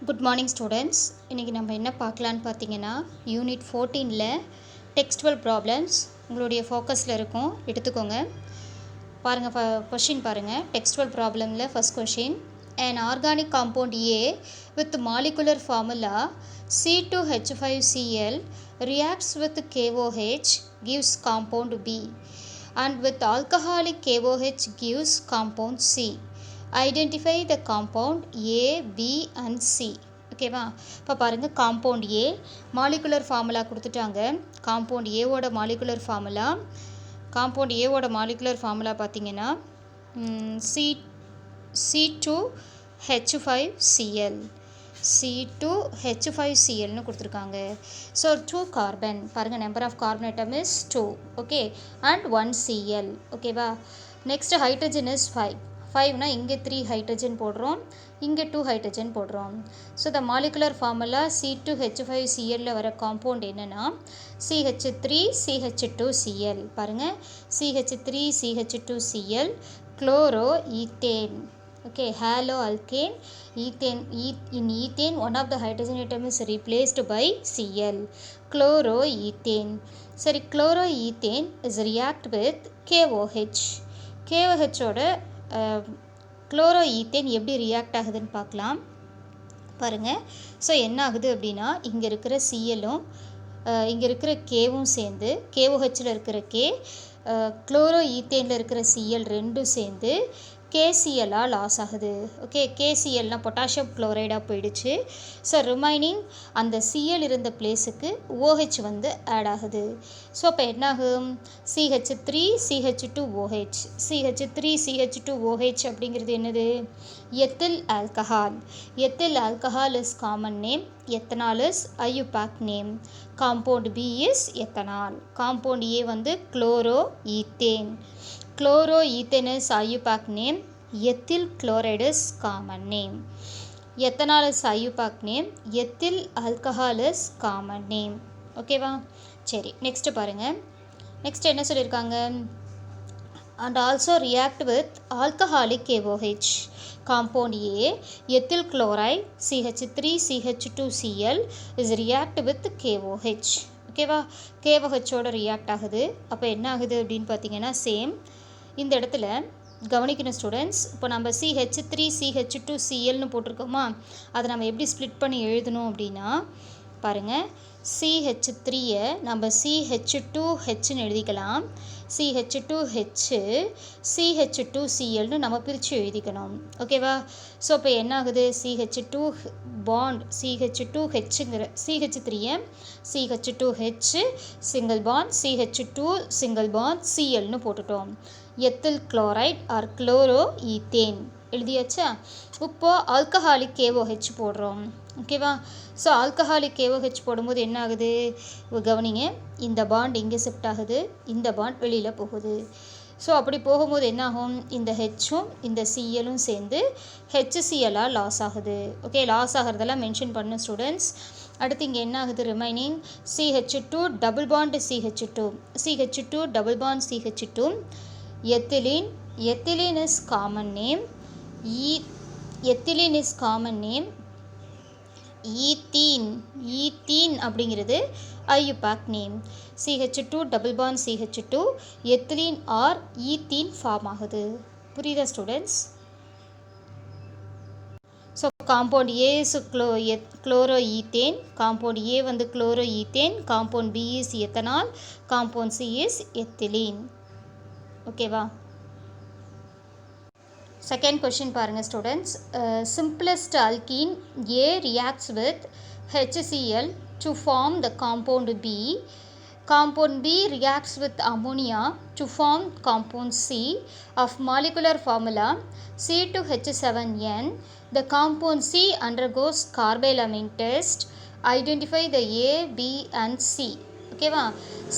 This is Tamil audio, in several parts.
Good morning students. இன்றைக்கி நம்ம என்ன பார்க்கலான்னு பார்த்தீங்கன்னா, யூனிட் 14ல் டெக்ஸ்டுவல் ப்ராப்ளம்ஸ் உங்களுடைய ஃபோக்கஸில் இருக்கும். எடுத்துக்கோங்க. பாருங்கள், கொஷின் பாருங்கள். டெக்ஸ்டுவல் ப்ராப்ளமில் first question, an organic compound A with molecular formula C2H5Cl reacts with KOH gives compound B, and with alcoholic KOH gives compound C. Identify the compound A, B and C. ஓகேவா? இப்போ பாருங்கள், காம்பவுண்ட் ஏ மாலிகுலர் ஃபார்முலா கொடுத்துட்டாங்க. காம்பவுண்ட் ஏவோட மாலிகுலர் ஃபார்முலா பார்த்தீங்கன்னா C2H5Cl C2H5Clனு கொடுத்துருக்காங்க. ஸோ 2 கார்பன் பாருங்கள், number of carbon atom is 2. Okay, and 1 Cl. ஓகேவா? Next hydrogen is 5. 5னா இங்கே 3 ஹைட்ரஜன் போடுறோம், இங்கே 2 ஹைட்ரஜன் போடுறோம். So the molecular formula C2H5Cl வர காம்பவுண்ட் என்னென்னா CH3CH2Cl. பாருங்கள், CH3CH2Cl chloroethane. Okay, haloalkane ethane. In ethane, one of the hydrogen atom is replaced by Cl. Chloro ethane. சரி, chloro ethane is react with KOH. KOHோட குளோரோ ஈத்தேன் எப்படி ரியாக்ட் ஆகுதுன்னு பார்க்கலாம். பாருங்கள். ஸோ என்ன ஆகுது அப்படின்னா, இங்கே இருக்கிற சிஎல்லும் இங்கே இருக்கிற கேவும் சேர்ந்து, கேஓஹெச்சில் இருக்கிற கே, குளோரோ ஈத்தேனில் இருக்கிற சிஎல் ரெண்டும் சேர்ந்து கேசிஎல்லாக லாஸ் ஆகுது. ஓகே, கேசிஎல்னால் பொட்டாசியம் குளோரைடாக போயிடுச்சு. ஸோ ரிமைனிங் அந்த சிஎல் இருந்த பிளேஸுக்கு ஓஹெச் வந்து ஆட் ஆகுது. ஸோ அப்போ என்னாகும், CH3CH2OH. CH3CH2OH அப்படிங்கிறது என்னது? Ethyl alcohol. Ethyl alcohol is common name. Ethanol is IUPAC name. Compound B is ethanol. Compound A வந்து chloro ethane. Chloro ethane is IUPAC name. Ethyl chloride is common name. Ethanol is IUPAC name. Ethyl alcohol is common name. ஓகேவா? சரி, நெக்ஸ்ட் பாருங்கள். நெக்ஸ்ட் என்ன சொல்லியிருக்காங்க? and also react with alcoholic KOH. Compound A, ethyl chloride CH3CH2Cl is react with KOH. ஓகேவா? KOHோட ரியாக்ட் ஆகுது. அப்போ என்ன ஆகுது அப்படின்னு பார்த்தீங்கன்னா, சேம் இந்த இடத்துல கவனிக்கணும் ஸ்டூடெண்ட்ஸ். இப்போ நம்ம CH3CH2Clனு போட்டிருக்கோமா, அதை நம்ம எப்படி ஸ்ப்ளிட் பண்ணி எழுதணும் அப்படின்னா, பாருங்கள், CH3யை நம்ம CH2Hன்னு எழுதிக்கலாம். CH2H CH2Clனு நம்ம பிரித்து எழுதிக்கணும். ஓகேவா? ஸோ இப்போ என்ன ஆகுது, CH2 பாண்ட் CH2Hங்கிற CH3யை CH2H single bond CH2 single bond Clனு போட்டுட்டோம். Ethyl chloride or chloro ethane எழுதியாச்சா? இப்போது ஆல்கஹாலிக் KOH போடுறோம். ஓகேவா? ஸோ ஆல்கஹாலிக் KOH போடும்போது என்ன ஆகுது, கவனிங்க, இந்த பாண்ட் இங்கே ஷிஃப்ட் ஆகுது, இந்த பாண்ட் வெளியில் போகுது. ஸோ அப்படி போகும்போது என்ன ஆகும், இந்த ஹெச்சும் இந்த சிஎலும் சேர்ந்து HClஆ லாஸ் ஆகுது. ஓகே, லாஸ் ஆகிறதெல்லாம் மென்ஷன் பண்ணணும் ஸ்டூடெண்ட்ஸ். அடுத்து இங்கே என்ன ஆகுது, remaining CH2 double bond CH2 double bond CH2 ethylene. Ethylene is common name. Ethylene is common name. Ethene அப்படிங்கிறது IUPAC name. CH2 double bond CH2 ethylene or ethene form ஆகுது. புரியுதா students? So compound A is chloro ethane. Compound A வந்து chloro ethane. Compound B is ethanol. Compound C is ethylene. ஓகேவா? செகண்ட் கொஷின் பாருங்கள் students. Simplest alkene A reacts with HCl to form the compound B. Compound B reacts with ammonia to form compound C of molecular formula C2H7N. The compound C undergoes carbylamine test. Identify the A, B and C. ஓகேவா?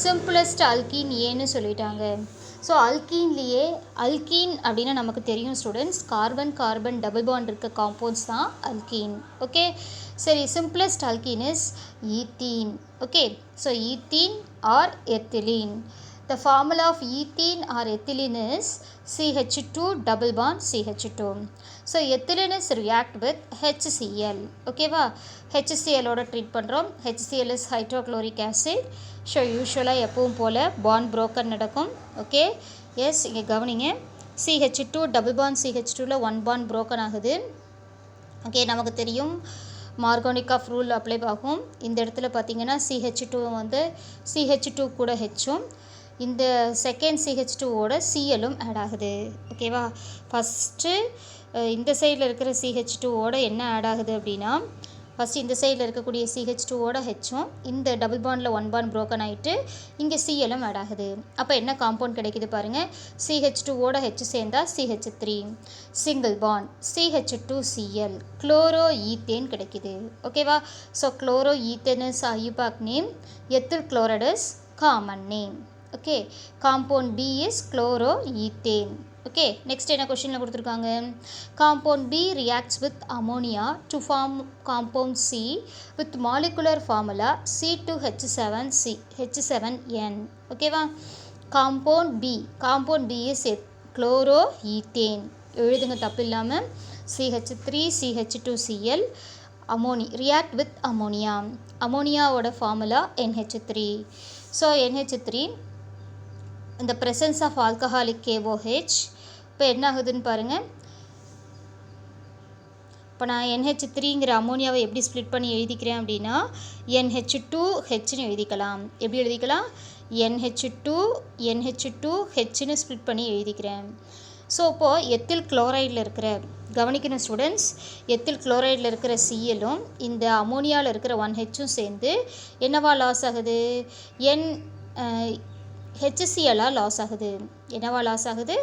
சிம்பிளஸ்ட் alkene ஏன்னு சொல்லிட்டாங்க. ஸோ அல்கீன்லேயே, அல்கீன் அப்படின்னா நமக்கு தெரியும் students, carbon carbon double bond இருக்க காம்பவுண்ட்ஸ் தான் அல்கீன். ஓகே, சரி, simplest alkene is ethene. Okay, so ethene or ethylene. The formula of ethene or ethylene is CH2 double bond CH2. So ethylene is react with HCl. Okay va? HCl ஓட ட்ரீட் பண்ணுறோம். HCl is hydrochloric acid. So யூஸ்வலாக எப்பவும் போல் பாண்ட் broken நடக்கும். ஓகே எஸ் இங்கே கவனிங்க. CH2 டபுள் பாண்ட் CH2ல ஒன் பாண்ட் broken ஆகுது. ஓகே நமக்கு தெரியும் மார்கோனிக் ரூல் அப்ளை ஆகும். இந்த இடத்துல பார்த்தீங்கன்னா CH2 வந்து CH2 கூட ஹெச்சும் இந்த செகண்ட் CH2ஓட சிஎலும் ஆட் ஆகுது. ஓகேவா? ஃபஸ்ட்டு இந்த சைடில் இருக்கிற CH2ஓட என்ன ஆட் ஆகுது அப்படின்னா ஃபஸ்ட்டு இந்த சைடில் இருக்கக்கூடிய CH2ஓட ஹெச்சும் இந்த டபுள் பாண்டில் ஒன் பாண்ட் broken ஆகிட்டு இங்கே சிஎலும் ஆட் ஆகுது. அப்போ என்ன காம்பவுண்ட் கிடைக்குது பாருங்கள். CH2ஓட ஹெச் சேர்ந்தா CH3 single bond CH2Cl chloro ethane கிடைக்குது. ஓகேவா? So chloro ethane is IUPAC name. Ethyl chloride is common name. Okay compound B is chloro ethane. Okay next என்ன கொஸ்டினில் கொடுத்துருக்காங்க. Compound B reacts with ammonia to form compound C with molecular formula C2H7C H7N. ஓகேவா? Compound B is chloro ethane. எழுதுங்க தப்பு இல்லாமல். CH3 CH2Cl react with ammonia. அமோனியாவோட formula NH3. So NH3 in the presence of alcoholic KOH இப்போ என்ன ஆகுதுன்னு பாருங்கள். இப்போ நான் NH3ங்கிற அமோனியாவை எப்படி ஸ்ப்ளிட் பண்ணி எழுதிக்கிறேன் அப்படின்னா NH2Hன்னு எழுதிக்கலாம். எப்படி எழுதிக்கலாம்? NH2Hன்னு ஸ்ப்ளிட் பண்ணி எழுதிக்கிறேன். ஸோ இப்போது எத்தில் குளோரைடில் இருக்கிற கவனிக்கணும் ஸ்டூடெண்ட்ஸ், எத்தில் குளோரைடில் இருக்கிற சிஎலும் இந்த அமோனியாவில் இருக்கிற 1Hம் சேர்ந்து என்னவா லாஸ் ஆகுது? HClஆ லாஸ் ஆகுது. என்னவா லாஸ் ஆகுது?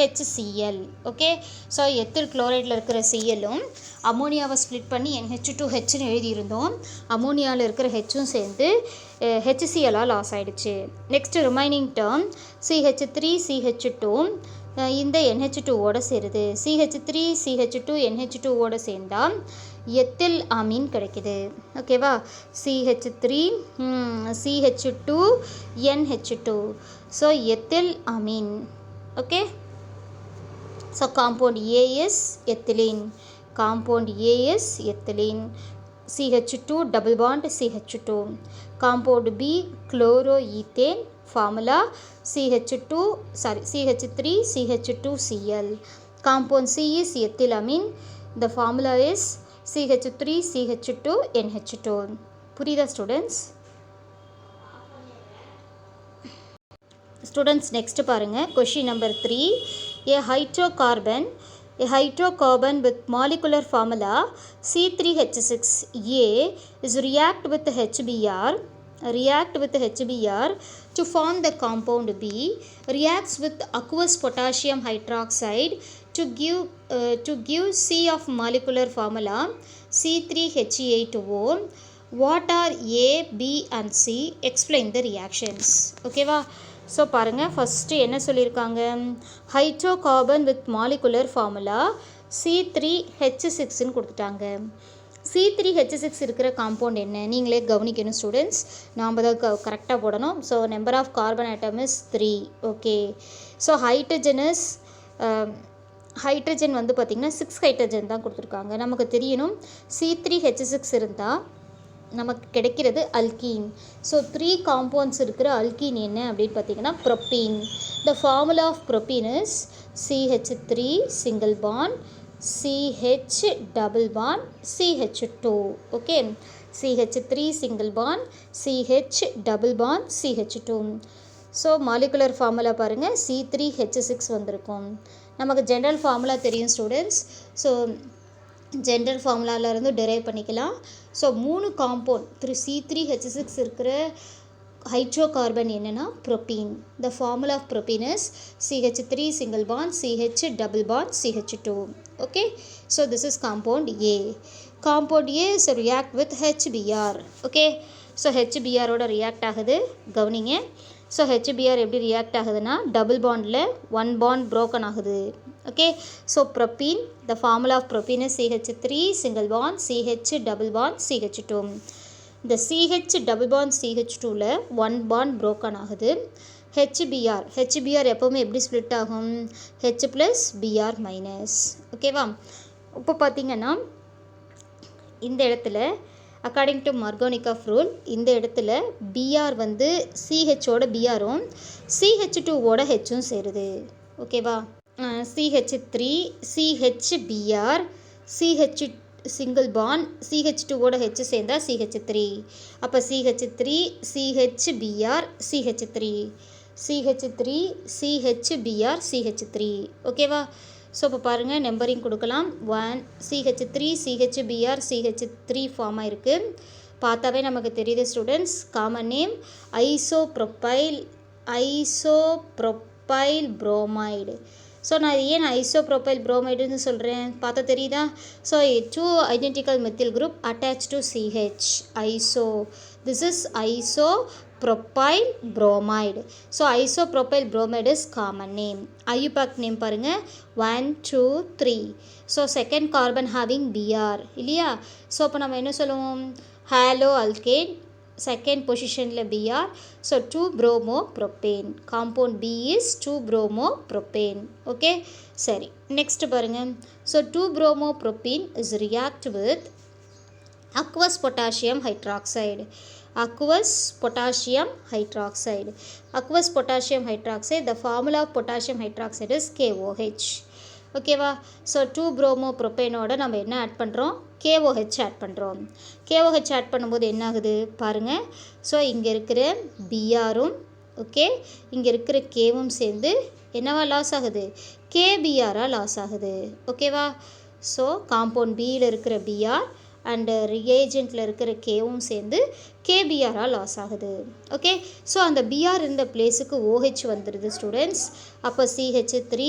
HCl. ஓகே ஸோ எத்தில் குளோரைடில் இருக்கிற சிஎலும் அமோனியாவை ஸ்ப்ளிட் பண்ணி NH2Hன்னு எழுதியிருந்தோம். அமோனியாவில் இருக்கிற ஹெச்சும் சேர்ந்து HClஆ லாஸ் ஆகிடுச்சு. Next remaining term CH3 CH2 இந்த NH2ஓட சேருது. CH3 CH2 NH2ஓட சேர்ந்தால் எத்தில் அமீன் கிடைக்குது. ஓகேவா? CH3 CH2 NH2 so ethylamine. Okay so compound A is ethylene. Compound A is ethylene. CH2 double bond CH2. Compound B chloroethane. formula CH3 CH2Cl. compound C is ethylamine. The formula is CH3 CH2 NH2. புரியுதா ஸ்டூடெண்ட்ஸ்? ஸ்டூடெண்ட்ஸ் நெக்ஸ்ட் பாருங்கள். Question number 3. A hydrocarbon with molecular formula C3H6A is react with HBr to form the compound B, reacts with aqueous potassium hydroxide to give C of molecular formula C3H8O. What are A, B and C? Explain the reactions. ஓகேவா? ஸோ பாருங்கள் ஃபஸ்ட்டு என்ன சொல்லியிருக்காங்க. ஹைட்ரோகார்பன் வித் மாலிகுலர் ஃபார்முலா C3H6ன்னு கொடுத்துட்டாங்க. C3H6 இருக்கிற காம்பவுண்ட் என்ன நீங்களே கவனிக்கணும் ஸ்டூடெண்ட்ஸ். நாம் தான் கரெக்டாக போடணும். So number of carbon atom is 3. Okay so hydrogen வந்து பார்த்திங்கன்னா 6 ஹைட்ரஜன் தான் கொடுத்துருக்காங்க. நமக்கு தெரியணும் C3H6 இருந்தால் நமக்கு கிடைக்கிறது அல்கீன். ஸோ 3 காம்பவுண்ட்ஸ் இருக்கிற அல்கீன் என்ன அப்படின்னு பார்த்தீங்கன்னா propene. The formula of propene is CH3 single bond CH double bond CH2. Okay CH3 single bond CH double bond CH2. So molecular formula பாருங்கள் C3H6 வந்திருக்கும். நமக்கு ஜென்ரல் ஃபார்முலா தெரியும் ஸ்டூடெண்ட்ஸ். ஸோ ஜென்ரல் ஃபார்முலாவிலேருந்து டெரைவ் பண்ணிக்கலாம். ஸோ 3 காம்பவுண்ட் C3H6 இருக்கிற ஹைட்ரோகார்பன் என்னென்னா propene. The formula of propene is CH3 single bond CH double bond CH2. okay so this is compound A. compound A is react with HBr. okay so HBr ஓட react ஆகுது கவனிங்க. ஸோ HBr எப்படி ரியாக்ட் ஆகுதுன்னா டபுள் பாண்டில் 1 பாண்ட் broken ஆகுது. okay so propene, the formula of propene is CH3 single bond CH double bond CH2. இந்த CH double bond CH2ல 1 bond broken ஆகுது. HBr எப்போவுமே எப்படி ஸ்ப்ளிட் ஆகும்? H + Br minus. ஓகேவா? இப்போ பார்த்தீங்கன்னா இந்த இடத்துல அக்கார்டிங் டு மார்கோனிகாஃப் ரூல் இந்த இடத்துல Br வந்து CHோட Brரும் CH2ஓட Hம் சேருது. ஓகேவா? CH3 CHBr CH single bond CH2ஓட H சேர்ந்தா CH3. அப்போ CH3 CHBr CH3 CH3 CHBr CH3. ஓகேவா? ஸோ இப்போ பாருங்கள் நம்பரிங் கொடுக்கலாம். 1 CH3 CHBr CH3 ஃபார்ம் ஆகிருக்கு. பார்த்தாவே நமக்கு தெரியுது students. Common name isopropyl bromide. So நான் ஏன் ஐசோப்ரோப்பைல் புரோமைடுன்னு சொல்கிறேன் பார்த்தா தெரியுதா? So 2 identical methyl group attach to CH this is isopropyl bromide. So isopropyl bromide is common name. IUPAC name பாருங்கள் 1 2 3. So second carbon having Br இல்லையா? ஸோ அப்போ நம்ம என்ன சொல்லுவோம்? ஹாலோ அல்கேன் செகண்ட் பொசிஷனில் Br. So 2-bromopropane. Compound B is 2-bromopropane. Okay சரி நெக்ஸ்ட் பாருங்கள். So 2-bromopropane is react with aqueous potassium hydroxide. Aqueous potassium hydroxide. The formula of potassium hydroxide is KOH. ஓகேவா? ஸோ 2-bromopropane நம்ம என்ன ஆட் பண்ணுறோம்? KOH ஆட் பண்ணுறோம். KOH ஆட் பண்ணும்போது என்ன ஆகுது பாருங்கள். ஸோ இங்கே இருக்கிற Brரும் ஓகே இங்கே இருக்கிற Kவும் சேர்ந்து என்னவா லாஸ் ஆகுது? KBrஆ லாஸ் ஆகுது. ஓகேவா? ஸோ காம்பவுண்ட் Bயில் இருக்கிற Br அண்டு ரியேஜெண்ட்டில் இருக்கிற Kவும் சேர்ந்து KBrஆ லாஸ் ஆகுது. ஓகே ஸோ அந்த Br இருந்த பிளேஸுக்கு OH வந்துடுது ஸ்டூடெண்ட்ஸ். அப்போ CH3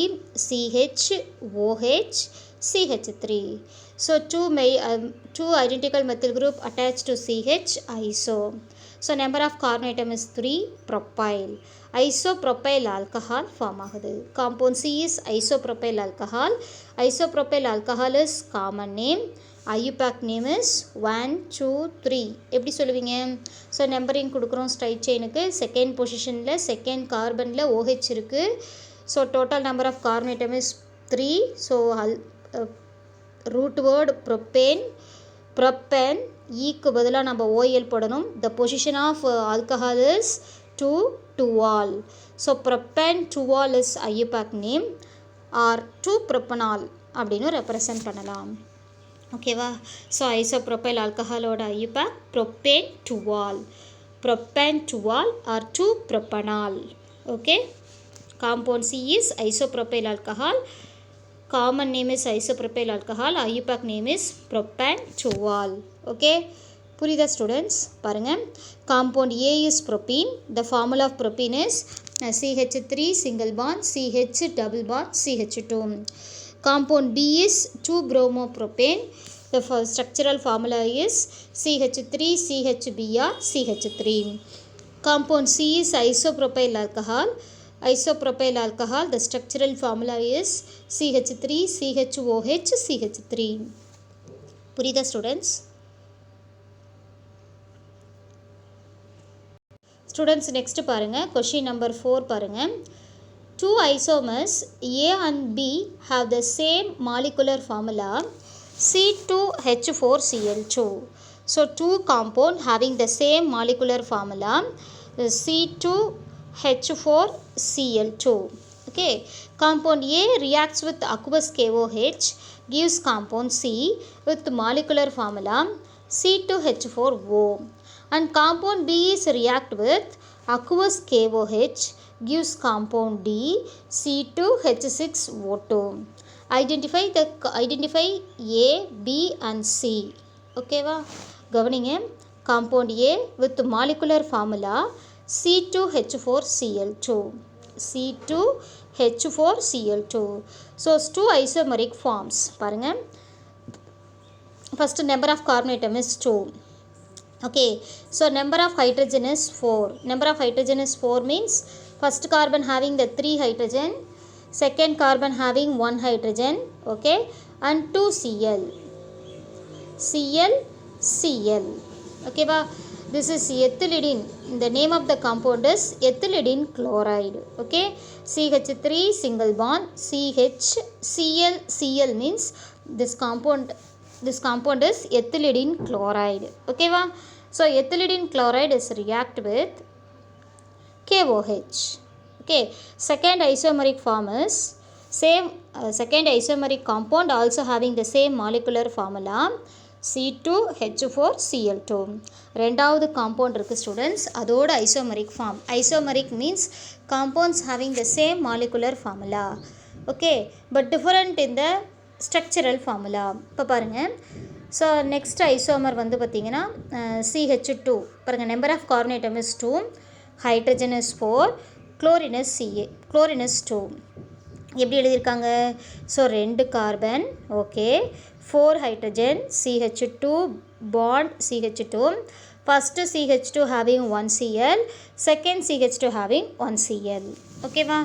CHOH CH3. So 2 identical methyl group attached to CH iso. So number of carbon atom is 3. Propyl. Isopropyl alcohol form ஆகுது. Compound C is isopropyl alcohol. Isopropyl alcohol is common name. IUPAC name is 1 2 3. எப்படி சொல்லுவீங்க? ஸோ நம்பரிங் கொடுக்குறோம் ஸ்ட்ரைட் செயினுக்கு. செகண்ட் பொசிஷனில் செகண்ட் கார்பனில் OH இருக்குது. So total number of carbon atom is 3. So root word propane ஈக்கு பதிலாக நம்ம OL போடணும். The position of alcohol is 2-2-all. So propane 2-all இஸ் IUPAC நேம் ஆர் 2-propanol அப்படின்னு ரெப்ரசன்ட் பண்ணலாம். ஓகேவா? ஸோ ஐசோப்ரோப்பைல் ஆல்கஹாலோட IUPAC propane 2-all or 2-propanol. Okay compound C is isopropyl alcohol. Common name is isopropyl alcohol. IUPAC name is propan 2-all. Okay? புரியுதா ஸ்டூடெண்ட்ஸ்? பாருங்கள். Compound A is propene. The formula of propene is CH3 single bond CH double bond CH2. Compound B is 2-bromopropane. The structural formula is CH3 CHBr CH3. Compound C is isopropyl alcohol. The structural formula is CH3 CHOH CH3. புரியுதா ஸ்டூடெண்ட்ஸ்? ஸ்டூடெண்ட்ஸ் நெக்ஸ்ட் பாருங்கள். கொஷின் நம்பர் 4 பாருங்கள். 2 isomers A and B have the same molecular formula C2H4Cl2. So 2 compound having the same molecular formula C2H4Cl2. Okay, compound A reacts with aqueous KOH gives compound C with molecular formula C2H4O, and compound B is react with aqueous KOH gives compound D C2H6O2. Identify A, B and C. ஓகேவா? கவனிங்க. compound A with molecular formula C2H4Cl2. So 2 isomeric forms. பாருங்க. First number of carbon atom is 2. Okay, so number of hydrogen is 4. Number of hydrogen is 4 means first carbon having the 3 hydrogen, second carbon having 1 hydrogen, okay, and 2 Cl. Okay ba? This is ethylidene. The name of the compound is ethylidene chloride. Okay, CH3 single bond, Cl means this compound is ethylidene chloride. Okay va? So ethylidene chloride is react with KOH. Okay, second isomeric form is same second isomeric compound also having the same molecular formula C2H4Cl2. ரெண்டாவது காம்பவுண்ட் இருக்குது ஸ்டூடெண்ட்ஸ், அதோட isomeric form. Isomeric means compounds having the same molecular formula. Okay, but different in the structural formula. இப்போ பாருங்கள், ஸோ நெக்ஸ்ட் ஐசோமர் வந்து பார்த்திங்கன்னா CH2. பாருங்கள், number of carbon atom is 2, hydrogen is 4, chlorine is Ca, chlorine is 2. எப்படி எழுதியிருக்காங்க? So 2 carbon, okay, 4 hydrogen, CH2 bond CH2. First CH2 having 1 Cl, second CH2 having 1 Cl. Okay va?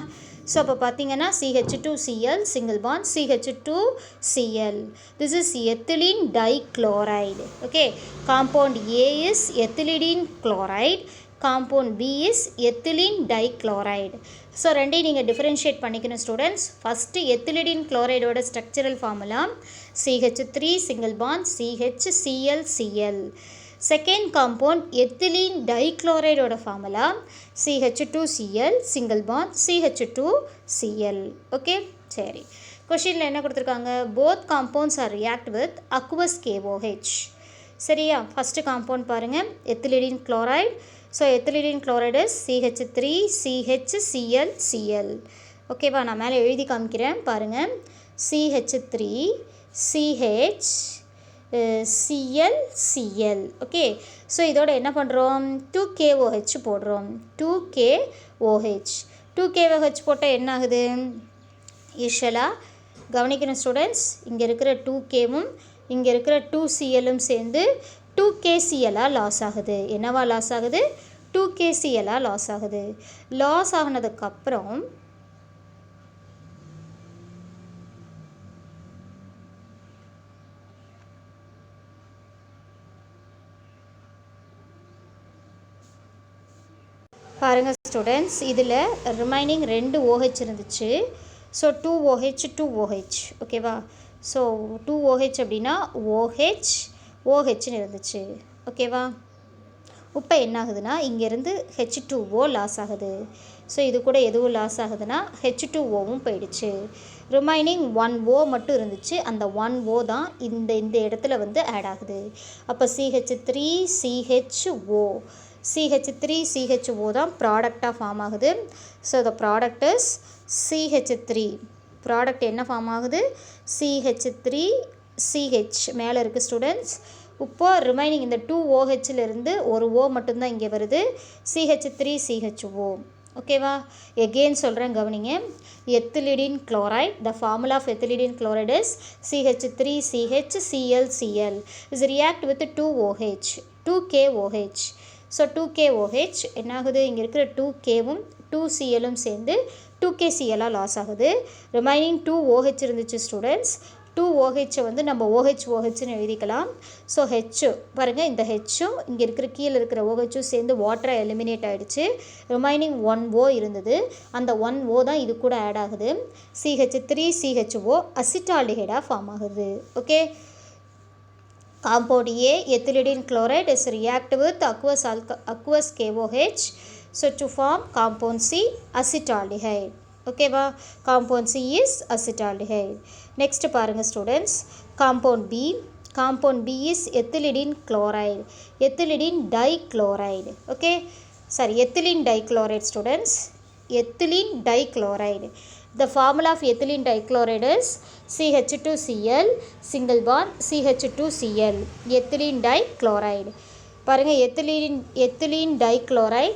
So அப்போ பார்த்தீங்கன்னா CH2Cl single bond CH2Cl. This is ethylene dichloride. Okay, compound A is ethylene chloride, compound B is ethylene dichloride. So ரெண்டையும் நீங்கள் டிஃப்ரென்ஷியேட் பண்ணிக்கணும் ஸ்டூடெண்ட்ஸ். ஃபஸ்ட்டு ethylene chlorideோட structural formula CH3 single bond CHClCl. Second compound ethylene dichlorideோட formula CH2Cl single bond CH2Cl. Okay, சரி. கொஷினில் என்ன கொடுத்துருக்காங்க? Both compounds are react with aqueous KOH. சரியா? ஃபஸ்ட்டு காம்பவுண்ட் பாருங்கள், ethylene chloride. ஸோ ethylene chloride is CH3CHClCl. ஓகேவா? நான் மேலே எழுதி காமிக்கிறேன் பாருங்கள். CH3CHClCl. ஓகே, ஸோ இதோட என்ன பண்ணுறோம்? 2KOH போடுறோம். 2KOH போட்டால் என்ன ஆகுது? யூஷுவலாக கவனிக்கணும் ஸ்டூடெண்ட்ஸ், இங்கே இருக்கிற 2Kவும் இங்கே இருக்கிற 2Clம் சேர்ந்து 2KClஆ லாஸ் ஆகுது. என்னவா லாஸ் ஆகுது? 2KClஆ லாஸ் ஆகுது. லாஸ் ஆகினதுக்கப்புறம் பாருங்கள் ஸ்டூடெண்ட்ஸ், இதில் ரிமைனிங் 2 OH இருந்துச்சு. So 2OH 2OH. ஓகேவா? ஸோ 2OH அப்படின்னா OHன்னு இருந்துச்சு. ஓகேவா? இப்போ என்ன ஆகுதுன்னா இங்கேருந்து H2O லாஸ் ஆகுது. ஸோ இது கூட எதுவும் லாஸ் ஆகுதுன்னா H2Oவும் போயிடுச்சு. ரிமைனிங் 1O மட்டும் இருந்துச்சு. அந்த 1O தான் இந்த இடத்துல வந்து ஆட் ஆகுது. அப்போ CH3CHO தான் ப்ராடக்டாக ஃபார்ம் ஆகுது. So the product is CH3. Product என்ன ஃபார்ம் ஆகுது? CH3CH மேலே இருக்குது ஸ்டூடெண்ட்ஸ். இப்போ ரிமைனிங் இந்த 2OHலேருந்து ஒரு O மட்டும்தான் இங்கே வருது, CH3CHO. ஓகேவா? எகெயின் சொல்கிறேன், கவனிங்க. ethylene chloride, the formula of ethylene chloride is CH3CHClCl is react with 2OH 2KOH. So 2KOH என்ன ஆகுது? இங்கே இருக்கிற 2Kவும் 2Clம் சேர்ந்து 2KClஆ லாஸ் ஆகுது. ரிமைனிங் 2OH இருந்துச்சு ஸ்டூடெண்ட்ஸ். 2OH வந்து நம்ம OHன்னு எழுதிக்கலாம். ஸோ H பாருங்கள், இந்த Hம் இங்கே இருக்கிற கீழே இருக்கிற OHம் சேர்ந்து வாட்டரை எலிமினேட் ஆகிடுச்சு. ரிமைனிங் 1O இருந்தது. அந்த 1O தான் இது கூட ஆட் ஆகுது. CH3CHO அசிட்டால்டிஹைடாக ஃபார்ம் ஆகுது. Okay, compound A ethylene chloride is react with aqueous KOH, so to form compound C acetaldehyde. Okay va? Compound C is acetaldehyde. Next பாருங்க students, compound B is ethylene chloride, ethylene dichloride. Okay, sorry, ethylene dichloride students, ethylene dichloride. The formula of ethylene dichloride is CH2Cl single bond CH2Cl, ethylene dichloride. பாருங்கள், ethylene dichloride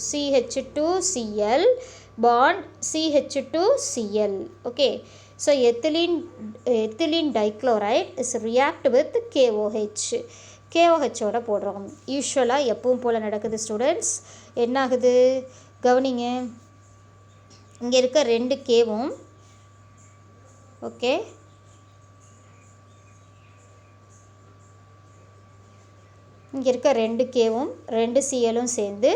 CH2Cl bond CH2Cl. Okay, so ethylene dichloride is react with KOH ஓட போடுறோம். யூஸ்வலாக எப்பவும் போல் நடக்குது ஸ்டூடெண்ட்ஸ். என்ன ஆகுது? கவனிங்க, இங்கே இருக்க 2Kவும் ஓகே இங்கே இருக்க 2 கேவும் 2 சிஎலும் சேர்ந்து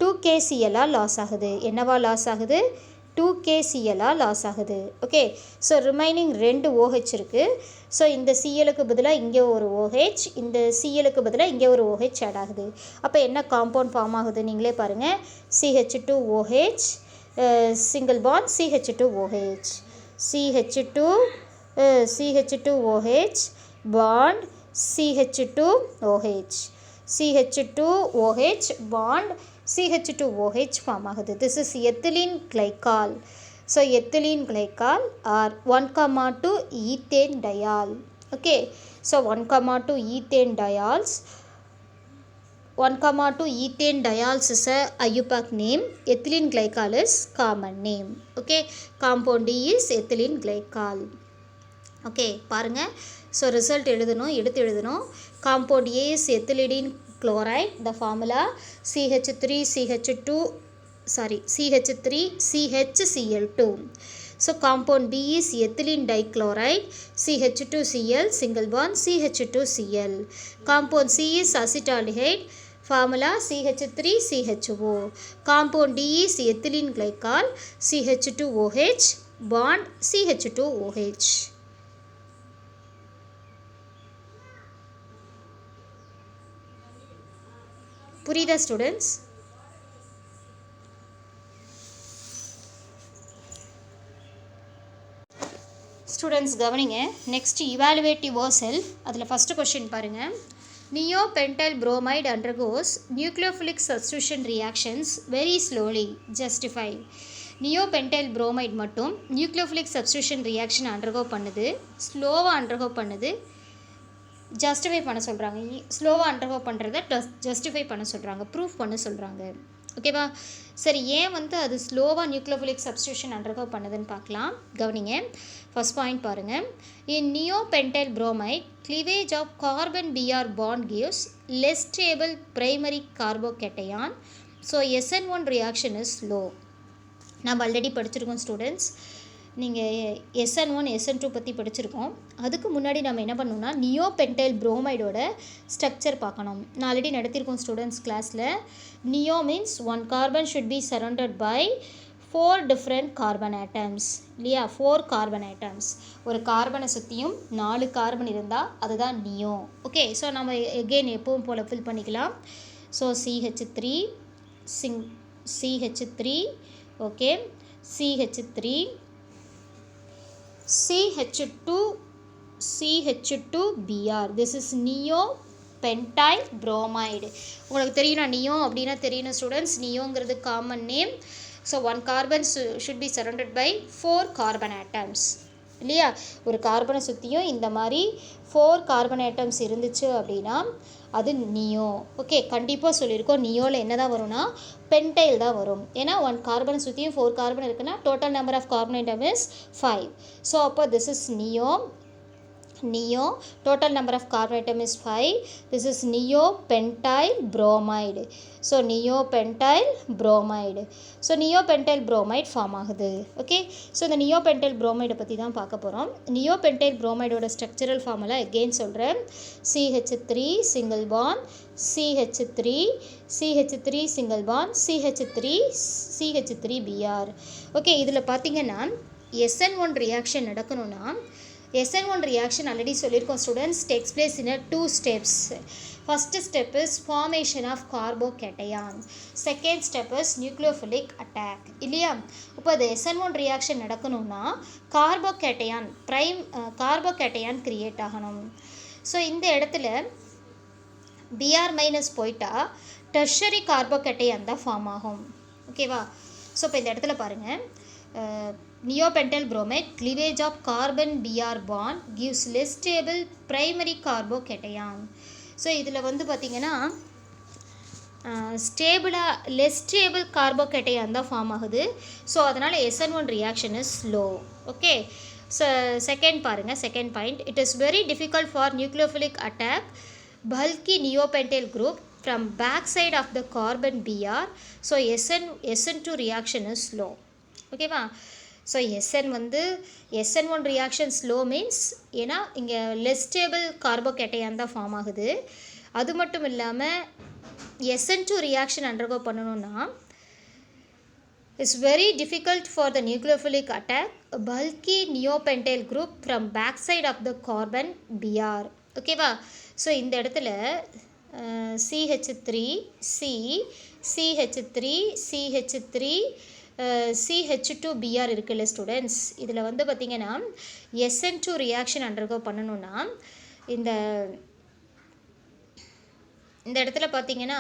2KCl லாஸ் ஆகுது. என்னவா லாஸ் ஆகுது? 2KCl லாஸ் ஆகுது. ஓகே, ஸோ ரிமைனிங் 2 OH இருக்குது. ஸோ இந்த சிஎலுக்கு பதிலாக இங்கே ஒரு OH, இந்த சிஎலுக்கு பதிலாக இங்கே ஒரு OH ஆட் ஆகுது. அப்போ என்ன காம்பவுண்ட் ஃபார்ம் ஆகுது நீங்களே பாருங்கள். CH2OH single bond CH2OH, CH2OH பாண்ட் CH2OH, CH2OH bond CH2OH form ஆகுது. This is ethylene glycol. So ethylene glycol or 1,2 ethane diol. Okay, so 1,2 ethane diols. 1,2 ethane diols is a IUPAC name. Ethylene glycol is common name. Okay, compound D is ethylene glycol. Okay, பாருங்கள். ஸோ ரிசல்ட் எடுத்து எழுதணும். Compound A is ethylene chloride. The formula CH3CHCl2. So compound B is ethylene dichloride, CH2Cl single bond CH2Cl. Compound C is acetaldehyde. Formula CH3CHO. Compound D is ethylene glycol, CH2OH bond CH2OH. புரியுதா ஸ்டூடெண்ட்ஸ்? ஸ்டூடெண்ட்ஸ் கவனிங்க. Next evaluate your self. அதில் ஃபஸ்ட்டு கொஸ்டின் பாருங்கள். Neopentyl bromide undergoes nucleophilic substitution reactions very slowly. Justify. Neopentyl bromide மட்டும் நியூக்ளியோஃபிலிக் சப்ஸ்டியூஷன் ரியாக்ஷன் அண்டர்கோ பண்ணுது, ஸ்லோவாக அண்டர்கோ பண்ணுது, ஜஸ்டிஃபை பண்ண சொல்கிறாங்க. ஸ்லோவாக அண்டர்கோ பண்ணுறத ஜஸ்டிஃபை பண்ண சொல்கிறாங்க, ப்ரூஃப் பண்ண சொல்கிறாங்க. ஓகேவா? சரி, ஏன் அது ஸ்லோவாக நியூக்ளியோஃபிலிக் சப்ஸ்டியூஷன் அண்டர்கோ பண்ணுதுன்னு பார்க்கலாம். கவனிங்க. ஃபர்ஸ்ட் பாயிண்ட் பாருங்கள். இன் நியோபென்டைல் bromide cleavage of carbon Br bond gives less stable primary carbocation. So SN1 reaction is slow. நாம் ஆல்ரெடி படிச்சிருக்கோம் ஸ்டூடெண்ட்ஸ். நீங்கள் SN1 SN2 பற்றி படிச்சிருக்கோம். அதுக்கு முன்னாடி நம்ம என்ன பண்ணணும்னா நியோபென்டைல் புரோமைடோட ஸ்ட்ரக்சர் பார்க்கணும். நான் ஆல்ரெடி நடத்தியிருக்கோம் ஸ்டூடெண்ட்ஸ் கிளாஸில். Neo means 1 carbon should be surrounded by 4 different carbon atoms. இல்லையா? 4 கார்பன் ஆட்டம்ஸ். ஒரு கார்பனை சுற்றியும் 4 கார்பன் இருந்தால் அதுதான் நியோ. ஓகே, ஸோ நம்ம எகெயின் எப்பவும் போல் ஃபில் பண்ணிக்கலாம். So CH3 okay, CH3 CH2Br. this is neopentyl bromide. உங்களுக்கு தெரியணும் நியோ அப்படின்னா தெரியணும் ஸ்டூடெண்ட்ஸ். நியோங்கிறது common name. So 1 carbon should be surrounded by 4 carbon atoms. இல்லையா? ஒரு கார்பனை சுற்றியும் இந்த மாதிரி 4 கார்பன் ஆட்டம்ஸ் இருந்துச்சு அப்படின்னா அது நியோ. ஓகே, கண்டிப்பாக சொல்லியிருக்கோம். நியோவில் என்ன தான் வரும்னா பென்டைல் தான் வரும். ஏன்னா 1 கார்பனை சுற்றியும் 4 கார்பன் இருக்குன்னா total number of carbon atom is 5. So அப்போ this is neo. Total number of carbon atom is 5. This is neopentyl bromide. So neopentyl bromide. So neopentyl bromide form ஆகுது. Okay, so இந்த neopentyl bromide பற்றி தான் பார்க்க போகிறோம். neopentyl bromide ஓட structural formula again சொல்கிறேன். CH3 single bond CH3 single bond CH3Br. Okay, இதில் பார்த்தீங்கன்னா SN1 reaction நடக்கணும்னா SN1 reaction already சொல்லியிருக்கோம் students. takes place in 2 steps. First step is formation of carbocation. Second step is nucleophilic attack. இல்லையா? இப்போ அது SN1 reaction நடக்கணும்னா கார்போகேட்டையான் கிரியேட் ஆகணும். ஸோ இந்த இடத்துல Br மைனஸ் போயிட்டா டெர்ஷரி கார்போகேட்டையான் தான் ஃபார்ம் ஆகும். ஓகேவா? ஸோ இப்போ இந்த இடத்துல பாருங்கள். Neopentyl bromide cleavage of carbon Br bond gives less stable primary carbocation. So இதில் பார்த்தீங்கன்னா லெஸ் ஸ்டேபிள் கார்போகேட்டையான் தான் ஃபார்ம் ஆகுது. ஸோ அதனால் SN1 reaction is slow. Okay, so second பாருங்கள். Second point, it is very difficult for nucleophilic attack bulky neopentyl group from back side of the carbon Br. So SN2 reaction is slow. ஓகேவா? So SN1 reaction slow means ஏன்னா இங்கே லெஸ் ஸ்டேபிள் கார்போகேட்டையான் தான் ஃபார்ம் ஆகுது. அது மட்டும் இல்லாமல் SN2 reaction undergo பண்ணணும்னா it's very difficult for the nucleophilic attack a bulky neopentyl group from backside of the carbon Br. ஓகேவா? ஸோ இந்த இடத்துல CH3 C CH3 CH3 CH2 Br இருக்குல்ல ஸ்டூடெண்ட்ஸ், இதில் வந்து பார்த்திங்கன்னா SN2 ரியாக்ஷன் அண்டர்கோ பண்ணணும்னா இந்த இடத்துல பார்த்திங்கன்னா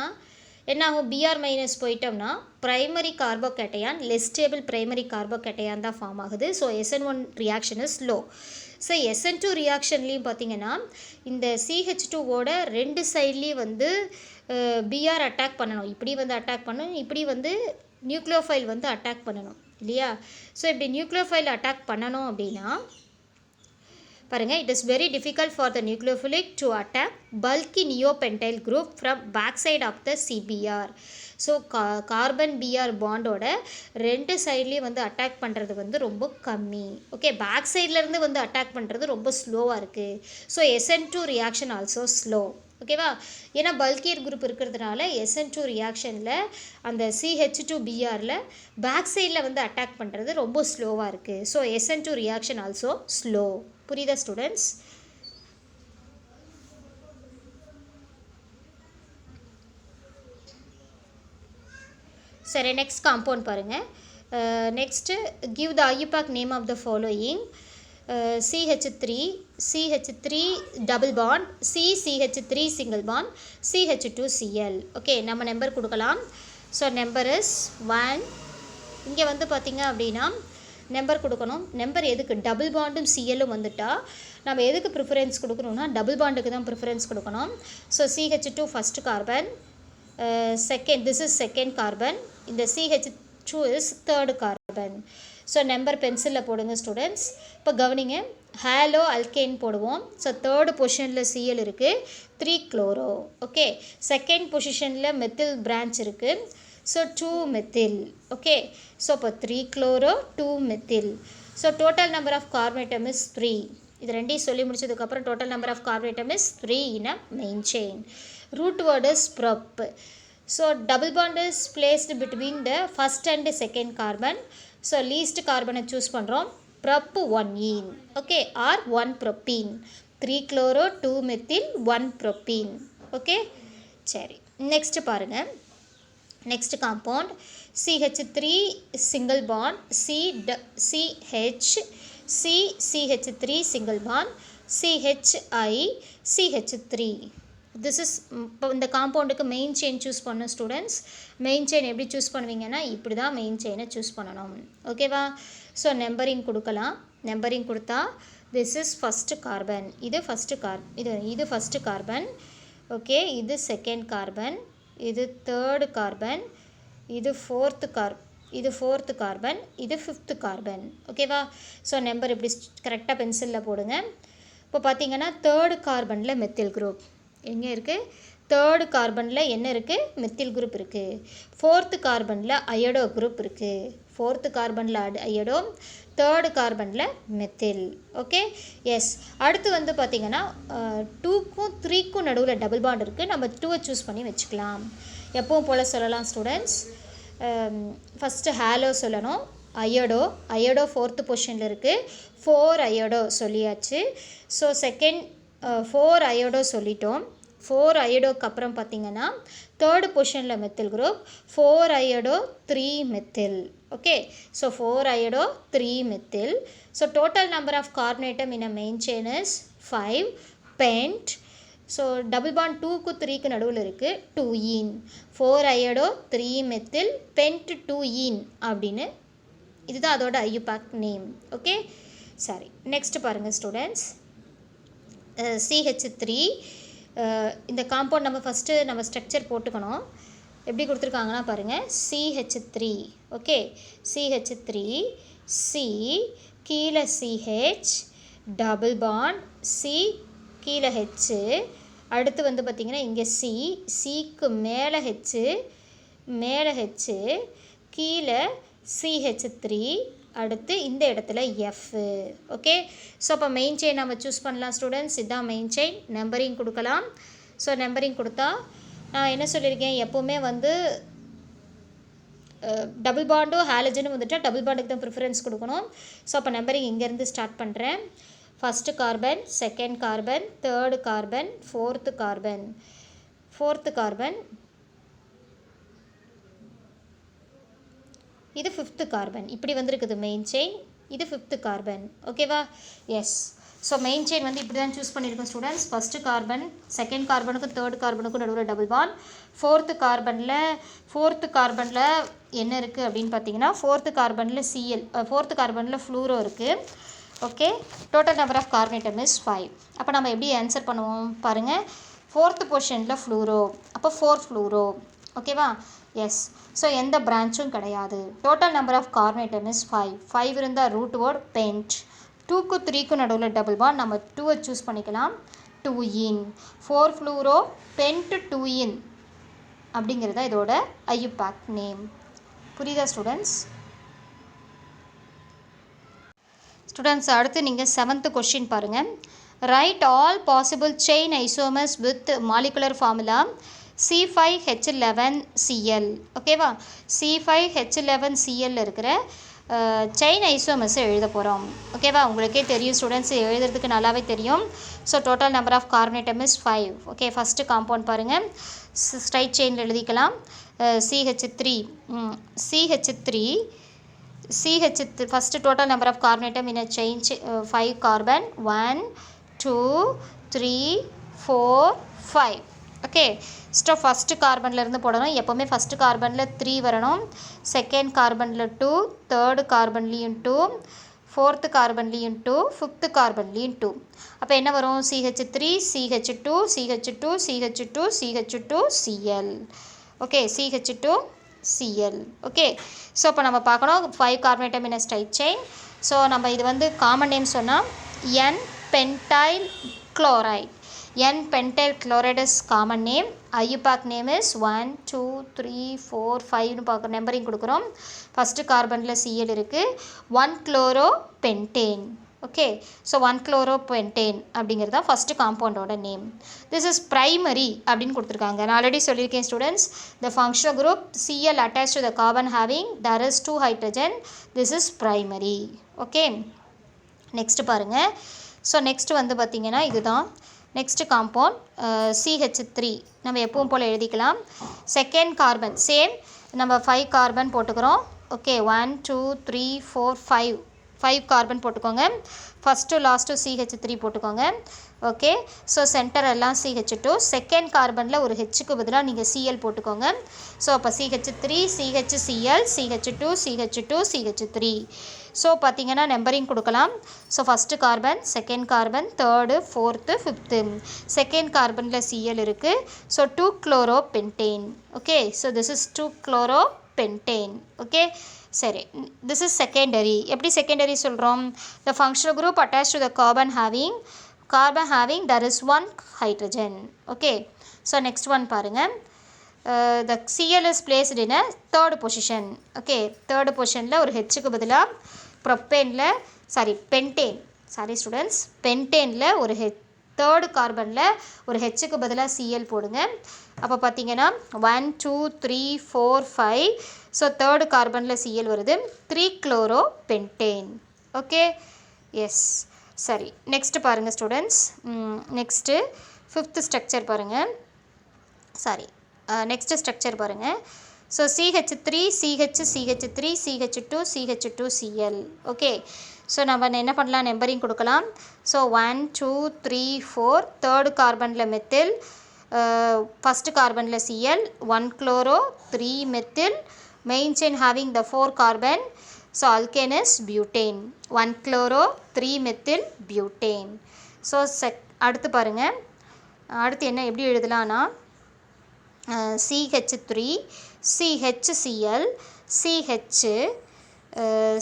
என்ன ஆகும், பிஆர் மைனஸ் போயிட்டோம்னா ப்ரைமரி கார்போகேட்டையான் லெஸ் ஸ்டேபிள் ப்ரைமரி கார்போகேட்டையான் தான் ஃபார்ம் ஆகுது. So SN1 reaction is low. So SN2 ரியாக்ஷன்லேயும் பார்த்திங்கன்னா இந்த CH2ஓட ரெண்டு சைட்லேயும் வந்து பிஆர் அட்டாக் பண்ணணும். இப்படி வந்து அட்டாக் பண்ணணும், இப்படி வந்து நியூக்ளியோஃபைல் வந்து அட்டாக் பண்ணணும் இல்லையா? ஸோ இப்படி நியூக்ளியோஃபைல் அட்டாக் பண்ணணும் அப்படின்னா பாருங்கள், it is very difficult for the nucleophilic to attack bulky neopentyl group from backside of the CBr. So carbon BR பாண்டோட ரெண்டு சைட்லேயும் வந்து அட்டாக் பண்ணுறது வந்து ரொம்ப கம்மி. ஓகே, பேக் சைட்லேருந்து வந்து அட்டாக் பண்ணுறது ரொம்ப ஸ்லோவாக இருக்குது. So SN2 reaction also slow. ஓகேவா? ஏன்னா பல்கியர் குரூப் இருக்கிறதுனால SN2 ரியாக்ஷனில் அந்த CH2 பிஆரில் பேக் சைடில் வந்து அட்டாக் பண்ணுறது ரொம்ப ஸ்லோவாக இருக்குது. So SN2 reaction also slow. புரியுதா ஸ்டூடெண்ட்ஸ்? சரி, நெக்ஸ்ட் காம்பவுண்ட் பாருங்கள். Next give the IUPAC name of the following. CH3 double bond, CH3 single bond, CH2Cl. Okay, நம்ம நம்பர் கொடுக்கலாம். So number is 1. இங்கே வந்து பார்த்திங்க அப்படின்னா நம்பர் கொடுக்கணும். நம்பர் எதுக்கு, டபுள் பாண்டும் சிஎல்லும் வந்துட்டா நம்ம எதுக்கு ப்ரிஃபரன்ஸ் கொடுக்கணும்னா டபுள் பாண்டுக்கு தான் ப்ரிஃபரன்ஸ் கொடுக்கணும். So CH2 first carbon, second this is second carbon, இந்த CH2 is third carbon. So number பென்சிலில் போடுங்க ஸ்டூடெண்ட்ஸ். இப்போ கவனிங்க, ஹேலோ அல்கேன் போடுவோம். ஸோ தேர்டு பொசிஷனில் சிஎல் இருக்குது, 3 குளோரோ. ஓகே, செகண்ட் பொசிஷனில் மெத்தில் பிரான்ச் இருக்குது. So 2 methyl. ஓகே, ஸோ இப்போ 3 chloro 2 methyl. So total number of carbon atom is 3. இது ரெண்டையும் சொல்லி முடிச்சதுக்கப்புறம் total number of carbon atom is 3 in a main chain. Root word is prop. So double bond is placed between the first and second carbon. So least கார்பனை சூஸ் பண்ணுறோம், prop 1ene. Okay, or 1 propene. 3 chloro 2 methyl 1 propene. Okay, சரி, நெக்ஸ்ட்டு பாருங்கள். Next compound CH3 single bond, CH3 single bond, CH3. This is இப்போ இந்த காம்பவுண்டுக்கு மெயின் செயின் சூஸ் பண்ணணும் ஸ்டூடெண்ட்ஸ். மெயின் செயின் எப்படி சூஸ் பண்ணுவீங்கன்னா இப்படி தான் மெயின் செயினை சூஸ் பண்ணணும். ஓகேவா? ஸோ நம்பரிங் கொடுக்கலாம். நம்பரிங் கொடுத்தா திஸ் இஸ் ஃபஸ்ட்டு கார்பன், இது ஃபஸ்ட்டு இது ஃபஸ்ட்டு கார்பன். ஓகே, இது செகண்ட் கார்பன், இது தேர்டு கார்பன், இது ஃபோர்த்து கார்பன், இது ஃபிஃப்த்து கார்பன். ஓகேவா? ஸோ நம்பர் இப்படி கரெக்டாக பென்சிலில் போடுங்க. இப்போ பார்த்தீங்கன்னா தேர்டு கார்பனில் மெத்தில் குரூப் எங்கே இருக்குது? தேர்டு கார்பனில் என்ன இருக்குது? மெத்தில் குரூப் இருக்குது. ஃபோர்த்து கார்பனில் அயோடோ குரூப் இருக்குது. ஃபோர்த்து கார்பனில் அயோடோ, தேர்டு கார்பனில் மெத்தில். Okay, yes. அடுத்து வந்து பார்த்திங்கன்னா 2க்கும் 3க்கும் நடுவில் டபுள் பாண்ட் இருக்குது. நம்ம 2வை சூஸ் பண்ணி வச்சுக்கலாம். எப்பவும் போல் சொல்லலாம் ஸ்டூடெண்ட்ஸ். ஃபஸ்ட்டு ஹேலோ சொல்லணும். அயோடோ ஃபோர்த்து பொசிஷனில் இருக்குது. 4 அயோடோ சொல்லியாச்சு. ஸோ செகண்ட் 4 அயோடோ சொல்லிட்டோம். 4 அயோடோக்கு அப்புறம் பார்த்திங்கன்னா தேர்டு பொசிஷனில் methyl group, 4 iodo 3 methyl. Okay, so 4 iodo 3 methyl. So total number of carbon atom in a main chain is 5 pent. So double bond 2க்கு 3க்கு நடுவில் இருக்குது, 2ene. 4 iodo 3 methyl pent 2ene அப்படின்னு, இதுதான் அதோட IUPAC நேம். ஓகே, சரி, நெக்ஸ்ட் பாருங்கள் ஸ்டூடெண்ட்ஸ். CH3 இந்த காம்பவுண்ட் நம்ம ஃபஸ்ட்டு நம்ம ஸ்ட்ரக்சர் போட்டுக்கணும். எப்படி கொடுத்துருக்காங்கன்னா பாருங்கள், CH3. ஓகே, CH3 C கீழே CH டபுள் பாண்ட் C கீழே H. அடுத்து வந்து பார்த்திங்கன்னா இங்கே Cக்கு மேலே H கீழே CH3, அடுத்து இந்த இடத்துல F. ஓகே, ஸோ அப்போ மெயின் செயின் நம்ம சூஸ் பண்ணலாம் ஸ்டூடெண்ட்ஸ். இதுதான் மெயின் செயின். நம்பரிங் கொடுக்கலாம். ஸோ நம்பரிங் கொடுத்தா நான் என்ன சொல்லியிருக்கேன், எப்போவுமே வந்து டபுள் பாண்டும் ஹாலஜனும் வந்துட்டு டபுள் பாண்டுக்கு தான் ப்ரிஃபரன்ஸ் கொடுக்கணும். ஸோ அப்போ நம்பரிங் இங்கேருந்து ஸ்டார்ட் பண்ணுறேன். First carbon, second carbon, third carbon, fourth carbon, இது ஃபிஃப்த்து கார்பன். இப்படி வந்திருக்குது மெயின் செயின், இது ஃபிஃப்த்து கார்பன். ஓகேவா? எஸ். ஸோ மெயின் செயின் வந்து இப்படி தான் சூஸ் பண்ணியிருக்கோம் ஸ்டூடெண்ட்ஸ். ஃபஸ்ட்டு கார்பன், செகண்ட் கார்பனுக்கும் தேர்ட் கார்பனுக்கும் நடுவில் டபுள் பாண்ட். ஃபோர்த்து கார்பனில் என்ன இருக்குது அப்படின்னு பார்த்தீங்கன்னா, ஃபோர்த்து கார்பனில் ஃப்ளூரோ இருக்குது. Okay, total number of carbon atom is 5. அப்போ நம்ம எப்படி ஆன்சர் பண்ணுவோம் பாருங்கள். ஃபோர்த்து பொசிஷனில் ஃப்ளூரோ, அப்போ 4 ஃப்ளூரோ. ஓகேவா? எஸ். ஸோ எந்த பிரான்ச்சும் கிடையாது. Total number of carbon atom is 5. 5 இருந்தால் ரூட் வேர்ட் பென்ட். 2க்கும் 3க்கும் நடுவில் டபுள் பாண்ட், நம்ம 2 சூஸ் பண்ணிக்கலாம். 2 இன் 4 ஃப்ளூரோ பென்ட் 2 இன் அப்படிங்கிறத இதோட ஐயூபேக் நேம். புரியுதா ஸ்டூடெண்ட்ஸ்? அடுத்து நீங்கள் 7th கொஸ்டின் பாருங்கள். Right all possible chain isomers with molecular formula C5H11Cl. ஓகேவா? C5H11Cl இருக்கிற செயின் ஐசோமர்ஸை எழுத போகிறோம். ஓகேவா? உங்களுக்கே தெரியும் ஸ்டூடெண்ட்ஸ், எழுதுறதுக்கு நல்லாவே தெரியும். So total number of carbon atom is 5. Okay, first compound பாருங்கள். ஸ்ட்ரைட் செயினில் எழுதிக்கலாம். CH3 first total number of carbon atom in a chain 5 carbon. 1 2 3 4 5. Okay, first கார்பன்லேருந்து போடணும். எப்போவுமே ஃபஸ்ட்டு கார்பனில் 3 வரணும், செகண்ட் கார்பனில் 2, தேர்டு கார்பன்லேயும் 2, ஃபோர்த்து கார்பன்லேயும் 2, ஃபிஃப்த்து கார்பன்லேயும் 2. அப்போ என்ன வரும்? CH3 CH2 CH2 CH2 CH2 Cl. Okay, CH2 Cl. Okay, so இப்போ நம்ம பார்க்கணும் 5 carbon atom in a straight chain. So நம்ம இது வந்து காமன் நேம் சொன்னால் N-pentyl chloride. N-pentyl chloride is common name. IUPAC name is 1 2 3 4 5 பார்க்க நம்பரிங் கொடுக்குறோம். ஃபஸ்ட்டு கார்பனில் Cl இருக்குது. 1-chloropentane. ஓகே, ஸோ 1-chloropentane அப்படிங்கிறது தான் ஃபஸ்ட்டு காம்பவுண்டோட நேம். திஸ் இஸ் ப்ரைமரி அப்படின்னு கொடுத்துருக்காங்க. நான் ஆல்ரெடி சொல்லியிருக்கேன் students, the functional group Cl attached to the carbon having there is 2 hydrogen. This is primary. Okay, next பாருங்கள். ஸோ நெக்ஸ்ட் வந்து பார்த்திங்கன்னா இதுதான் நெக்ஸ்ட் காம்பவுண்ட் CH3. நம்ம எப்பவும் போல் எழுதிக்கலாம். செகண்ட் கார்பன் சேம், நம்ம 5 கார்பன் போட்டுக்கிறோம். ஓகே, 1 2 3 4 5 கார்பன் போட்டுக்கோங்க. ஃபஸ்ட்டு லாஸ்ட்டு CH3 போட்டுக்கோங்க. ஓகே, ஸோ சென்டர் எல்லாம் CH2. செகண்ட் கார்பனில் ஒரு ஹெச்சுக்கு பதிலாக நீங்கள் Cl போட்டுக்கோங்க. ஸோ அப்போ CH3 CHCl CH2 CH2 CH3. So பார்த்திங்கன்னா நம்பரிங் கொடுக்கலாம். So first carbon, second carbon, third, fourth, fifth. Second கார்பனில் Cl இருக்குது. So 2-chloropentane. Okay, so this is 2-chloropentane. Okay, சரி, திஸ் இஸ் செகண்டரி. எப்படி செகண்டரி சொல்கிறோம்? The functional group attach to the carbon having there is 1 hydrogen. Okay, so next one பாருங்கள். The Cl is placed in a third position. Okay, third பொசிஷனில் ஒரு ஹெச்சுக்கு பதிலாக பென்டேனில் ஒரு தேர்டு கார்பனில் ஒரு ஹெச்சுக்கு பதிலாக Cl போடுங்க. அப்போ பார்த்தீங்கன்னா 1 2 3 4 5. ஸோ தேர்டு கார்பனில் Cl வருது. 3-chloropentane. ஓகே, எஸ், சரி. நெக்ஸ்ட்டு பாருங்கள் ஸ்டூடெண்ட்ஸ். நெக்ஸ்ட்டு ஃபிஃப்த்து ஸ்ட்ரக்சர் பாருங்கள். நெக்ஸ்ட்டு ஸ்ட்ரக்சர் பாருங்கள். So CH3 CH3 CH2 CH2 Cl. Okay, so நம்ம என்ன பண்ணலாம்? நம்பரிங் கொடுக்கலாம். ஸோ 1 2 3 4. தேர்டு கார்பனில் மெத்தில், ஃபஸ்ட்டு கார்பனில் Cl, 1-chloro 3-methyl, main chain having the 4 carbon. ஸோ alkane is butane. 1-chloro 3-methyl butane. So அடுத்து பாருங்கள். அடுத்து என்ன எப்படி எழுதலான்னா CH3 CHCl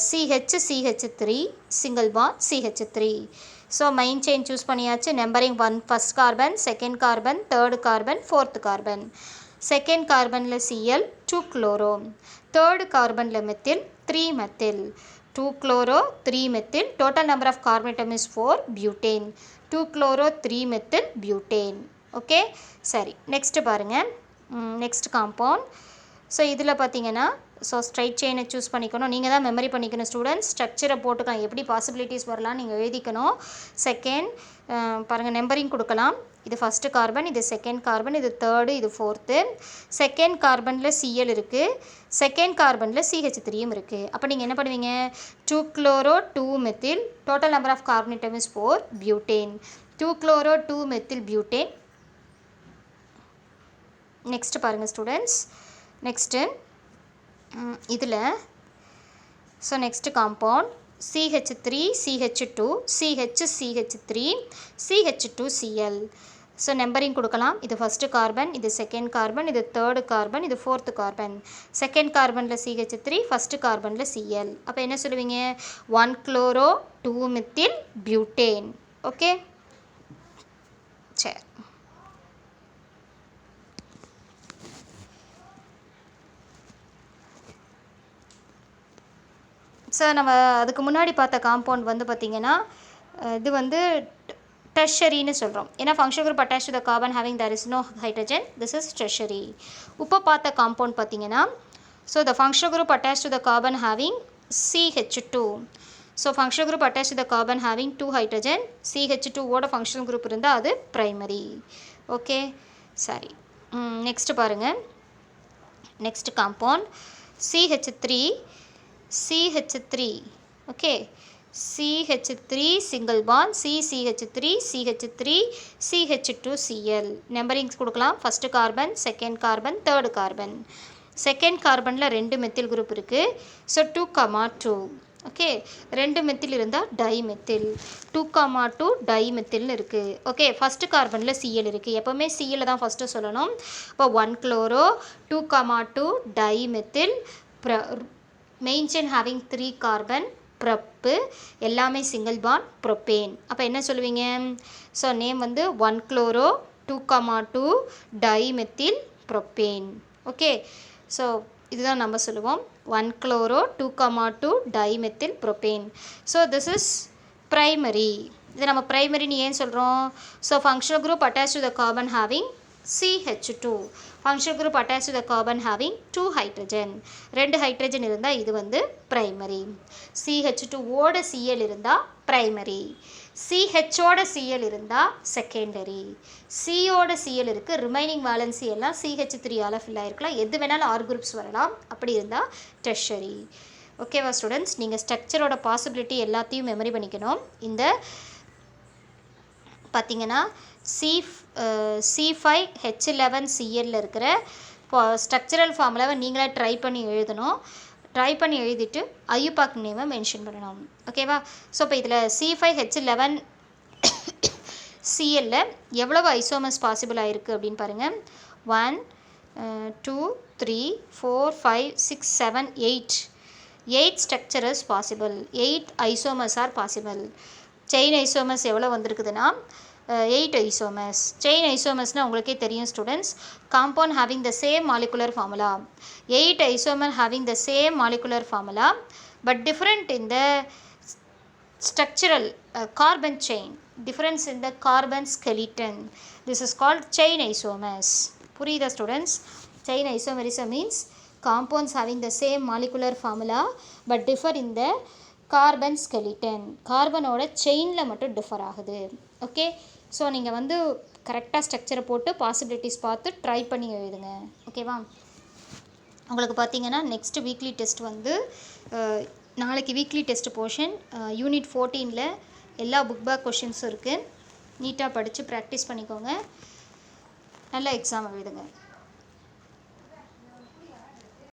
CH3 single bond CH3. So main chain choose பண்ணியாச்சு. Numbering 1 first carbon, second carbon, third carbon, fourth carbon. Second கார்பனில் Cl 2-chloro, தேர்டு கார்பனில் methyl 3-methyl, 2-chloro 3-methyl. Total number of carbon atom is 4. Butane, 2-chloro 3-methyl butane. Okay சரி நெக்ஸ்ட்டு பாருங்கள் நெக்ஸ்ட் காம்பவுண்ட். ஸோ இதில் பார்த்தீங்கன்னா ஸோ ஸ்ட்ரைட் செயினை சூஸ் பண்ணிக்கணும். நீங்கள் தான் மெமரி பண்ணிக்கணும் ஸ்டூடெண்ட்ஸ். ஸ்ட்ரக்சரை போட்டுக்கலாம், எப்படி பாசிபிலிட்டிஸ் வரலாம் நீங்கள் எழுதிக்கணும். செகண்ட் பாருங்கள் நம்பரிங் கொடுக்கலாம். இது ஃபஸ்ட்டு கார்பன், இது செகண்ட் கார்பன், இது தேர்டு, இது ஃபோர்த்து. செகண்ட் கார்பனில் Cl இருக்குது, செகண்ட் கார்பனில் CH3யும் இருக்குது. அப்போ நீங்கள் என்ன பண்ணுவீங்க, 2-chloro-2-methyl, total number of carbon atom is 4, butane. 2-chloro-2-methyl-butane. Next பாருங்கள் ஸ்டூடெண்ட்ஸ். நெக்ஸ்ட்டு இதில் so next compound CH3 CH2 CH CH3 CH2Cl. So numbering கொடுக்கலாம். இது ஃபஸ்ட்டு கார்பன், இது செகண்ட் கார்பன், இது தேர்டு கார்பன், இது ஃபோர்த்து கார்பன். செகண்ட் கார்பனில் CH3, ஃபஸ்ட்டு கார்பனில் Cl. அப்போ என்ன சொல்லுவீங்க, 1-chloro-2-methyl-butane. ஓகே சரி. ஸோ நம்ம அதுக்கு முன்னாடி பார்த்த காம்பவுண்ட் வந்து பார்த்திங்கன்னா இது வந்து டெர்ஷரின்னு சொல்கிறோம். ஏன்னா functional group attach to the carbon having there is no hydrogen, this is tertiary. இப்போ பார்த்த காம்பவுண்ட் பார்த்திங்கன்னா so the functional group attached to the carbon having CH2. So functional group attach to the carbon having 2 hydrogen, CH2ஓட ஃபங்க்ஷனல் குரூப் இருந்தால் அது ப்ரைமரி. ஓகே சரி. நெக்ஸ்ட்டு பாருங்கள். Next compound CH3 okay CH3 single bond CH3 CH2Cl. Numberings கொடுக்கலாம். First carbon, second carbon, third carbon. Second கார்பனில் 2 மெத்தில் குரூப் இருக்குது. ஸோ 2,2 ஓகே 2 மெத்தில் இருந்தால் டைமெத்தில், 2,2 டைமெத்தில்னு இருக்குது. ஓகே ஃபஸ்ட்டு கார்பனில் Cl இருக்குது. எப்போவுமே Cl தான் ஃபஸ்ட்டு சொல்லணும். இப்போ 1-chloro 2,2 dimethyl main chain having 3 carbon prop எல்லாமே சிங்கிள் பாண்ட் ப்ரொப்பேன். அப்போ என்ன சொல்லுவீங்க, ஸோ நேம் வந்து 1-chloro 2,2 dimethyl propane. Okay so இதுதான் நம்ம சொல்லுவோம் 1-chloro 2,2 dimethyl propane. So this is primary. இது நம்ம ப்ரைமரின்னு ஏன் சொல்கிறோம், so functional group attach to the carbon having CH2, functional group attached to the carbon having 2 hydrogen. 2 hydrogen இருந்தால் இது வந்து primary. CH2 ஓட Cl இருந்தால் primary. CH ஓட Cl இருந்தால் secondary. C ஓட Cl இருக்குது, ரிமைனிங் வேலன்சி எல்லாம் CH3ஆல் ஃபில் ஆகிருக்கலாம். எது வேணாலும் R குரூப்ஸ் வரலாம். அப்படி இருந்தால் tertiary. ஓகேவா ஸ்டூடெண்ட்ஸ், நீங்கள் ஸ்ட்ரக்சரோட பாசிபிலிட்டி எல்லாத்தையும் மெமரி பண்ணிக்கணும். இந்த பார்த்திங்கன்னா C5H11Cl இருக்கிற ஸ்ட்ரக்சரல் ஃபார்முலாவை நீங்களே ட்ரை பண்ணி எழுதணும். ட்ரை பண்ணி எழுதிட்டு ஐயூபாக் நேமை மென்ஷன் பண்ணணும். ஓகேவா. ஸோ இப்போ இதில் C5H11Cl எவ்வளவு ஐசோமர்ஸ் பாசிபிள் ஆகிருக்கு அப்படின்னு பாருங்கள். 1 2 3 4 5 6 7 8 structures possible. 8 isomers are possible. Chain isomers எவ்வளோ வந்திருக்குதுன்னா 8 ஐசோமர்ஸ். செயின் ஐசோமர்ஸ்னால் உங்களுக்கே தெரியும் students, compound having the same molecular formula. 8 isomer having the same molecular formula but different in the structural carbon chain, difference in the carbon skeleton. This is called chain isomers. புரியுதா students. Chain isomerism means compounds having the same molecular formula but differ in the carbon skeleton. கார்பனோட செயினில் மட்டும் டிஃபர் ஆகுது. ஓகே ஸோ நீங்கள் வந்து கரெக்டாக ஸ்ட்ரக்சரை போட்டு பாசிபிலிட்டிஸ் பார்த்து ட்ரை பண்ணி எழுதுங்க. ஓகேவா. உங்களுக்கு பார்த்தீங்கன்னா நெக்ஸ்ட் வீக்லி டெஸ்ட் வந்து நாளைக்கு வீக்லி டெஸ்ட் போர்ஷன் யூனிட் 14ல் எல்லா புக் பேக் கொஷின்ஸும் இருக்குது. நீட்டாக படித்து ப்ராக்டிஸ் பண்ணிக்கோங்க. நல்ல எக்ஸாம் எழுதுங்க.